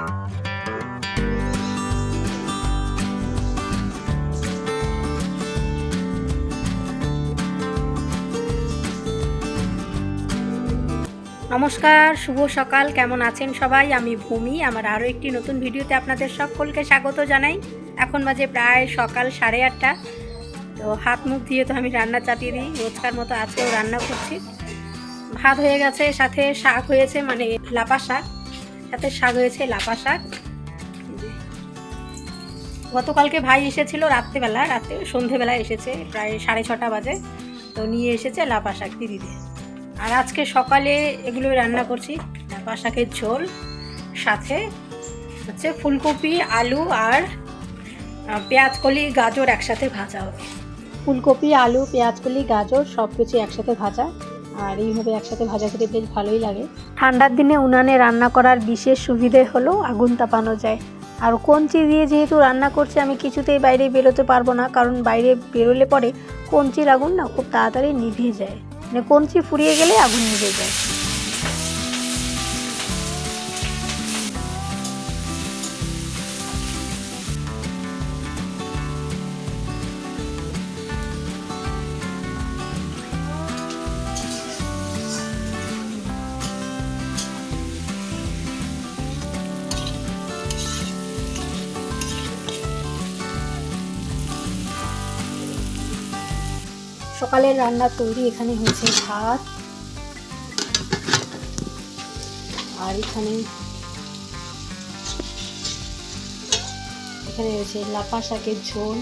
নমস্কার, শুভ সকাল। কেমন আছেন সবাই? আমি ভূমি। আমার আরও একটি নতুন ভিডিওতে আপনাদের সকলকে স্বাগত জানাই। এখন বাজে প্রায় সকাল 8:30। তো হাত মুখ দিয়ে তো আমি রান্না চাপিয়ে দিই, রোজকার মতো আজকেও রান্না করছি। ভাত হয়ে গেছে, সাথে শাক হয়েছে, মানে লাপা শাক, সাথে শাক হয়েছে লাপা শাক। গতকালকে ভাই এসেছিল রাত্রে সন্ধেবেলা এসেছে, প্রায় 6:30 বাজে। তো নিয়ে এসেছে লাপা শাক দিদি। আর আজকে সকালে এগুলোই রান্না করছি, লাপা শাকের ঝোল, সাথে হচ্ছে ফুলকপি, আলু আর পেঁয়াজকলি, গাজর একসাথে ভাজা হবে। ফুলকপি, আলু, পেঁয়াজকলি, গাজর সব কিছু একসাথে ভাজা। আর এইভাবে একসাথে ভাজা খেতে বেশ ভালোই লাগে। ঠান্ডার দিনে উনানে রান্না করার বিশেষ সুবিধে হলো আগুন তাপানো যায়। আর কঞ্চি দিয়ে যেহেতু রান্না করছি, আমি কিছুতেই বাইরে বেরোতে পারবো না, কারণ বাইরে বেরোলে পরে কঞ্চির আগুন না খুব তাড়াতাড়ি নিভে যায়, মানে কঞ্চি ফুরিয়ে গেলে আগুন নিভে যায়। সকালের রান্না তৈরি। এখানে হয়েছে ভাত, আর এখানে রয়েছে লাপা শাকের ঝোল।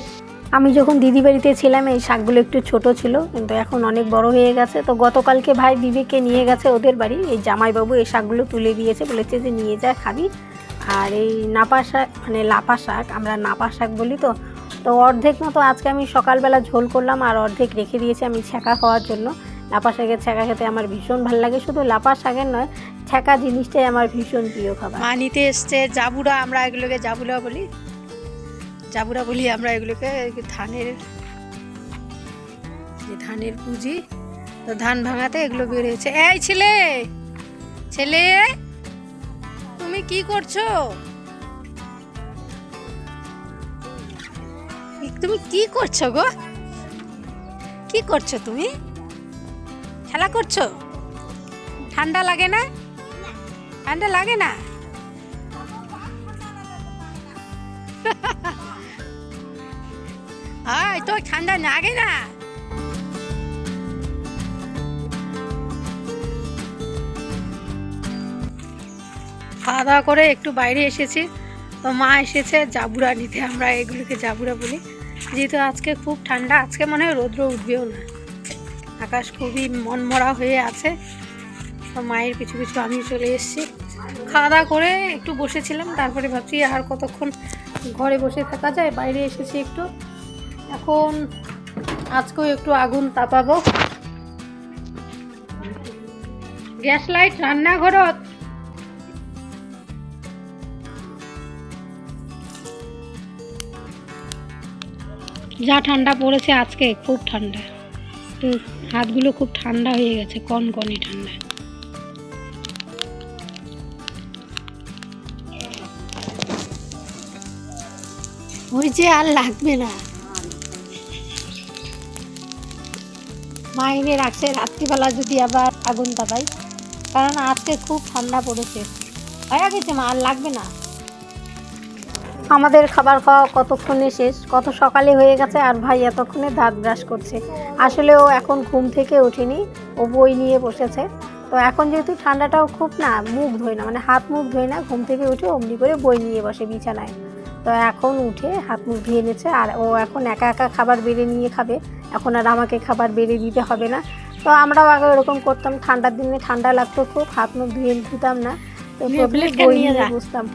আমি যখন দিদি বাড়িতে ছিলাম এই শাকগুলো একটু ছোট ছিল, কিন্তু এখন অনেক বড় হয়ে গেছে। তো গতকালকে ভাই দিদিকে নিয়ে গেছে ওদের বাড়ি, এই জামাইবাবু এই শাকগুলো তুলে দিয়েছে, বলেছে যে নিয়ে যা খাবি। আর এই নাপা শাক, মানে লাপা শাক, আমরা নাপা শাক বলি। তো অর্ধেক মতো আজকে আমি সকালবেলা ঝোল করলাম, আর অর্ধেক রেখে দিয়েছি আমি ছ্যাঁকা খাওয়ার জন্য। লাপা শাকের ছ্যাঁকা খেতে আমার ভীষণ ভালো লাগে। শুধু লাপা শাকের নয়, ছ্যাঁকা জিনিসটাই আমার ভীষণ প্রিয় খাবার। মা নিতে এসছে জাবুরা, আমরা এগুলোকে জাবুরা বলি আমরা এগুলোকে। ধানের পুঁজি, তো ধান ভাঙাতে এগুলো বের হয়েছে। এই ছেলে তুমি কি করছো? তুমি কি করছো গো? কি করছো তুমি? খেলা করছো? ঠান্ডা লাগে না? ঠান্ডা লাগে না? তো ঠান্ডা লাগে না? খাওয়া দাওয়া করে একটু বাইরে এসেছি। তো মা এসেছে জাবুরা নিতে, আমরা এগুলোকে জাবুরা বলি। যেহেতু আজকে খুব ঠান্ডা, আজকে মনে হয় রৌদ্র উঠবেও না, আকাশ খুবই মনমরা হয়ে আছে। তো মায়ের পিছু পিছু আমি চলে এসেছি। খাওয়া দাওয়া করে একটু বসেছিলাম, তারপরে ভাবছি আর কতক্ষণ ঘরে বসে থাকা যায়, বাইরে এসেছি একটু। এখন আজকেও একটু আগুন তাপাবো। Gas light রান্নাঘরত। যা ঠান্ডা পড়েছে আজকে, খুব ঠান্ডা। তো হাতগুলো খুব ঠান্ডা হয়ে গেছে, কনকনে ঠান্ডা। ওই যে আর লাগবে না, মাইনে রাখছে রাত্রিবেলা যদি আবার আগুন তাপাই, কারণ আজকে খুব ঠান্ডা পড়েছে। হয়ে গেছে মা, আর লাগবে না। আমাদের খাবার খাওয়া কতক্ষণে শেষ, কত সকালে হয়ে গেছে, আর ভাই এতক্ষণে দাঁত ব্রাশ করছে। আসলে ও এখন ঘুম থেকে ওঠেনি, ও বই নিয়ে বসেছে। তো এখন যেহেতু ঠান্ডাটাও খুব না, মুখ ধোয় না, মানে হাত মুখ ধোয় না, ঘুম থেকে উঠে অমনি করে বই নিয়ে বসে বিছানায়। তো এখন উঠে হাত মুখ ধুয়ে নিচ্ছে, আর ও এখন একা একা খাবার বেড়ে নিয়ে খাবে। এখন আর আমাকে খাবার বেড়ে দিতে হবে না। তো আমরাও আগে ওরকম করতাম, ঠান্ডার দিনে ঠান্ডা লাগতো খুব, হাত মুখ ধুতাম না, তো বই নিয়ে বসতাম।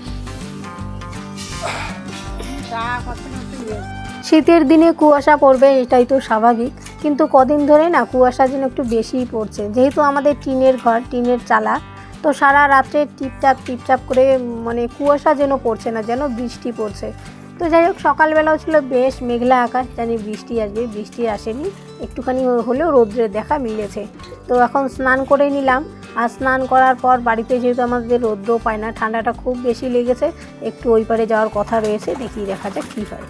শীতের দিনে কুয়াশা পড়বে, এটাই তো স্বাভাবিক, কিন্তু কদিন ধরে না কুয়াশা যেন একটু বেশিই পড়ছে। যেহেতু আমাদের টিনের ঘর, টিনের চালা, তো সারা রাত্রে টিপটাপ করে, মানে কুয়াশা যেন পড়ছে না, যেন বৃষ্টি পড়ছে। তো যাই হোক, সকালবেলাও ছিল বেশ মেঘলা আকাশ, জানি বৃষ্টি আসবে, বৃষ্টি আসেনি, একটুখানি হলেও রৌদ্রের দেখা মিলেছে। তো এখন স্নান করে নিলাম, আর স্নান করার পর বাড়িতে যেহেতু আমাদের রৌদ্র পায় না, ঠান্ডাটা খুব বেশি লেগেছে, একটু ওই পারে যাওয়ার কথা রয়েছে, দেখি দেখা যাক কী হয়।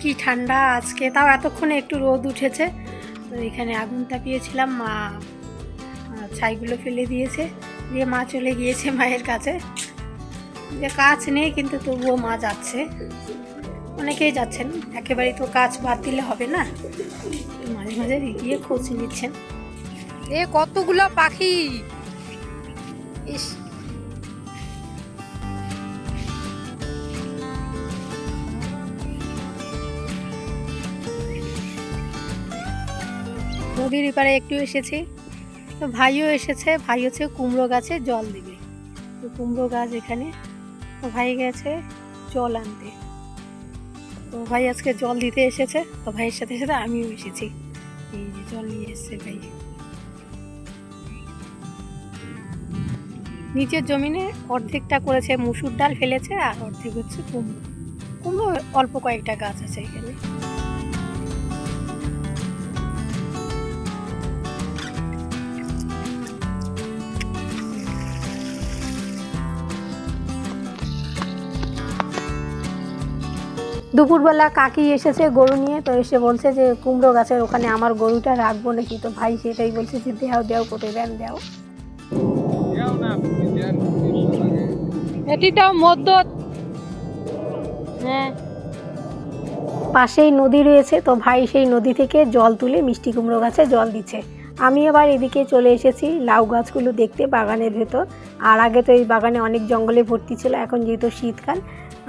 কি ঠান্ডা আজকে, তাও এতক্ষণে একটু রোদ উঠেছে। তো এখানে আগুন তাপিয়েছিলাম, মা ছাইগুলো ফেলে দিয়েছে, দিয়ে মা চলে গিয়েছে মায়ের কাছে। যে কাজ নেই কিন্তু তবুও মা যাচ্ছে, অনেকেই যাচ্ছেন, একেবারেই তো কাজ বাদ দিলে হবে না, মাঝে মাঝে গিয়ে খোঁজ নিচ্ছেন। এ কতগুলো পাখি, ইস নদীর এপারে একটু এসেছি, তো ভাইও এসেছে, ভাই হচ্ছে কুমড়ো গাছে জল দিবে। তো কুমড়ো গাছ এখানে, তো ভাই গেছে জল আনতে। তো ভাই আজকে জল দিতে এসেছে, তো ভাইয়ের সাথে সাথে আমিও এসেছি, এই যে জল নিয়ে এসছে ভাই। নিচের জমিনে অর্ধেকটা করেছে মুসুর ডাল ফেলেছে, আর অর্ধেক হচ্ছে কুমড়ো। কুমড়ো অল্প কয়েকটা গাছ আছে এখানে। দুপুরবেলা কাকি এসেছে গরু নিয়ে, তো এসে বলছে যে কুমড়ো গাছের ওখানে আমার গরুটা রাখবো নাকি। তো ভাই সেটাই বলছে যে দেও দেও, কোথায় দেন দেও। এটিটাও মধ্য, হ্যাঁ পাশেই নদী রয়েছে, তো ভাই সেই নদী থেকে জল তুলে মিষ্টি কুমড়ো গাছে জল দিচ্ছে। আমি আবার এদিকে চলে এসেছি লাউ গাছগুলো দেখতে বাগানের ভেতর। আর আগে তো এই বাগানে অনেক জঙ্গলে ভর্তি ছিল, এখন যেহেতু শীতকাল,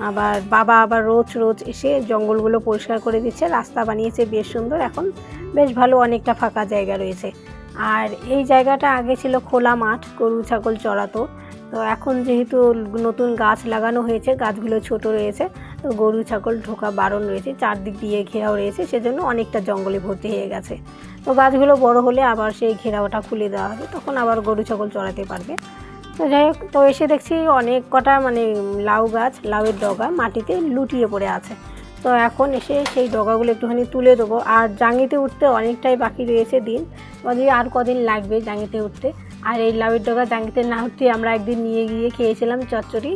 আবার বাবা আবার রোজ রোজ এসে জঙ্গলগুলো পরিষ্কার করে দিচ্ছে, রাস্তা বানিয়েছে বেশ সুন্দর, এখন বেশ ভালো অনেকটা ফাঁকা জায়গা রয়েছে। আর এই জায়গাটা আগে ছিল খোলা মাঠ, গরু ছাগল চড়াতো, তো এখন যেহেতু নতুন গাছ লাগানো হয়েছে, গাছগুলো ছোট রয়েছে, তো গরু ছাগল ঢোকা বারণ রয়েছে, চারদিক দিয়ে ঘেরাও রয়েছে, সেজন্য অনেকটা জঙ্গলে ভর্তি হয়ে গেছে। তো গাছগুলো বড় হলে আবার সেই ঘেরাওটা খুলে দেওয়া হবে, তখন আবার গরু ছাগল চড়াতে পারবে। তো যাই হোক, তো এসে দেখছি অনেক কটা মানে লাউ গাছ, লাউয়ের ডগা মাটিতে লুটিয়ে পড়ে আছে। তো এখন এসে সেই ডগাগুলো একটুখানি তুলে দেবো। আর জাঙিতে উঠতে অনেকটাই বাকি রয়েছে দিন, আর কদিন লাগবে জাঙিতে উঠতে। আর এই লাউয়ের ডগা জাঙিতে না উঠতে আমরা একদিন নিয়ে গিয়ে খেয়েছিলাম চচ্চড়ি।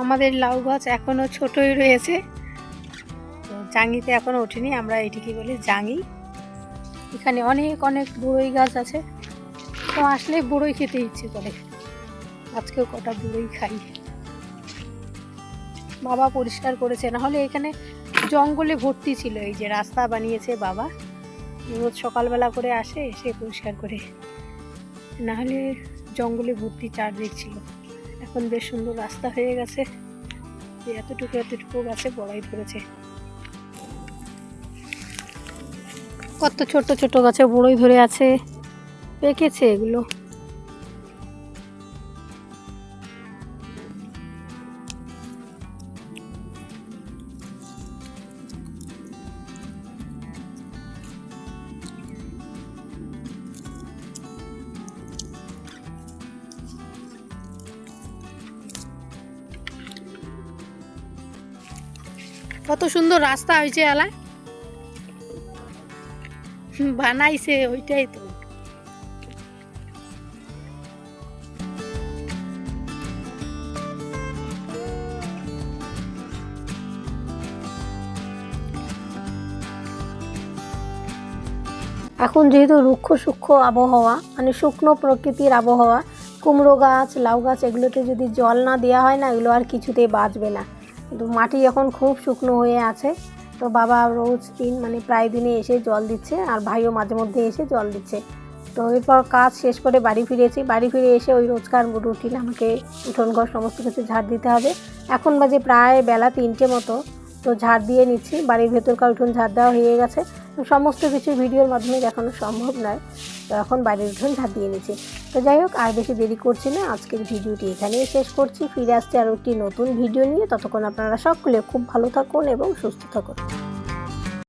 আমাদের লাউ গাছ এখনও ছোটই রয়েছে, তো জাঙিতে এখনও ওঠেনি, আমরা এটিকে বলি জাঙি। এখানে অনেক অনেক বড়ই গাছ আছে, তো আসলে বড়ই খেতে ইচ্ছে করে, আজকেও কটা বড়ই খাই। বাবা পরিষ্কার করেছে, নাহলে এখানে জঙ্গলে ভর্তি ছিল। এই যে রাস্তা বানিয়েছে বাবা, রোজ সকালবেলা করে আসে, এসে পরিষ্কার করে, নাহলে জঙ্গলে ভর্তি চারদিক ছিল। এখন বেশ সুন্দর রাস্তা হয়ে গেছে, এতটুকু এতটুকু গাছে বড়াই ধরেছে। কত ছোট ছোট গাছে বড়ই ধরে আছে, পেকেছে এগুলো। কত সুন্দর রাস্তা হয়েছে, এলায় বানাইছে, ওইটাই তো। এখন যেহেতু রুক্ষ সূক্ষ্ম আবহাওয়া, মানে শুকনো প্রকৃতির আবহাওয়া, কুমড়ো গাছ লাউ গাছ এগুলোতে যদি জল না দেওয়া হয় না, এগুলো আর কিছুতেই বাঁচবে না। কিন্তু মাটি এখন খুব শুকনো হয়ে আছে, তো বাবা রোজ মানে প্রায় দিনে এসে জল দিচ্ছে, আর ভাইও মাঝে মধ্যে এসে জল দিচ্ছে। তো এরপর কাজ শেষ করে বাড়ি ফিরেছি, বাড়ি ফিরে এসে ওই রোজকার রুটিন, আমাকে উঠোন ঘর সমস্ত কিছু ঝাড় দিতে হবে। এখন বাজে প্রায় বেলা 3টে মতো, তো ঝাড় দিয়ে নিচ্ছি, বাড়ির ভেতরকার উঠোন ঝাড় দেওয়া হয়ে গেছে। তো সমস্ত কিছু ভিডিওর মাধ্যমে দেখানো সম্ভব নয়, তো এখন বাড়ির উঠোন ঝাড় দিয়ে নিচ্ছি। তো যাই হোক, আর বেশি দেরি করছি না, আজকের ভিডিওটি এখানেই শেষ করছি। ফিরে আসছি আরও একটি নতুন ভিডিও নিয়ে। ততক্ষণ আপনারা সকলে খুব ভালো থাকুন এবং সুস্থ থাকুন।